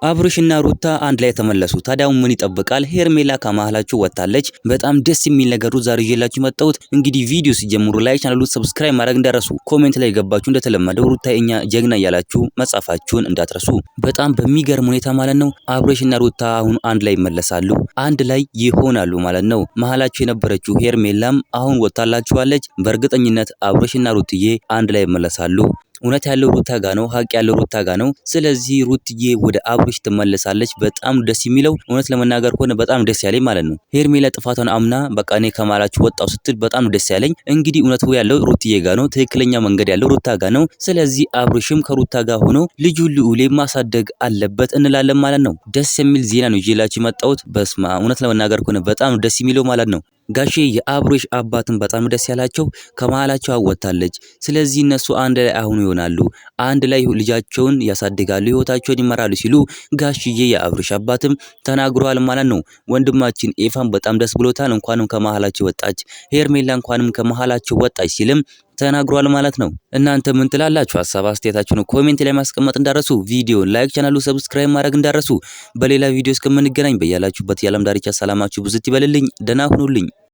አብርሽና ሩታ አንድ ላይ ተመለሱ። ታዲያው ምን ይጠብቃል? ሄርሜላ ከመሃላችሁ ወጣለች። በጣም ደስ የሚል ነገር ዛሬ ይዤላችሁ መጣሁት። እንግዲህ ቪዲዮ ሲጀምሩ ላይ ቻናሉን ሰብስክራይብ ማድረግ እንዳረሱ፣ ኮሜንት ላይ ገባችሁ እንደተለመደው ሩታ እኛ ጀግና እያላችሁ መጻፋችሁን እንዳትረሱ። በጣም በሚገርም ሁኔታ ማለት ነው አብርሽና ሩታ አሁን አንድ ላይ ይመለሳሉ፣ አንድ ላይ ይሆናሉ ማለት ነው። መሃላችሁ የነበረችው ሄርሜላም አሁን ወጣላችኋለች። በእርግጠኝነት አብርሽና ሩትዬ አንድ ላይ ይመለሳሉ። እውነት ያለው ሩታ ጋ ነው፣ ሀቅ ያለው ሩታ ጋ ነው። ስለዚህ ሩትዬ ወደ አብርሽ ትመለሳለች። በጣም ደስ የሚለው እውነት ለመናገር ከሆነ በጣም ደስ ያለኝ ማለት ነው ሄርሜላ ጥፋቷን አምና በቃ እኔ ከማላችሁ ወጣው ስትል በጣም ደስ ያለኝ። እንግዲህ እውነቱ ያለው ሩትዬ ጋ ነው፣ ትክክለኛ መንገድ ያለው ሩታ ጋ ነው። ስለዚህ አብርሽም ከሩታ ጋ ሆኖ ልጁን ልዑሌ ማሳደግ አለበት እንላለን ማለት ነው። ደስ የሚል ዜና ነው ይዤላችሁ የመጣሁት። በስማ እውነት ለመናገር ከሆነ በጣም ደስ የሚለው ማለት ነው። ጋሼ የአብርሽ አባትን በጣም ደስ ያላቸው ከመሃላቸው አወጣለች። ስለዚህ እነሱ አንድ ላይ አሁን ይሆናሉ፣ አንድ ላይ ልጃቸውን ያሳድጋሉ፣ ህይወታቸውን ይመራሉ ሲሉ ጋሽዬ የአብርሽ አባትም ተናግሯል ማለት ነው። ወንድማችን ኤፋን በጣም ደስ ብሎታል። እንኳንም ከመሃላቸው ወጣች ሄርሜላ እንኳንም ከመሃላቸው ወጣች ሲልም ተናግሯል ማለት ነው። እናንተ ምን ትላላችሁ? ሐሳብ አስተያየታችሁን ኮሜንት ላይ ማስቀመጥ እንዳረሱ፣ ቪዲዮ ላይክ፣ ቻናሉ ሰብስክራይብ ማድረግ እንዳረሱ። በሌላ ቪዲዮ እስከምንገናኝ በያላችሁበት የዓለም ዳርቻ ሰላማችሁ ብዝት ይበልልኝ። ደህና ሁኑልኝ።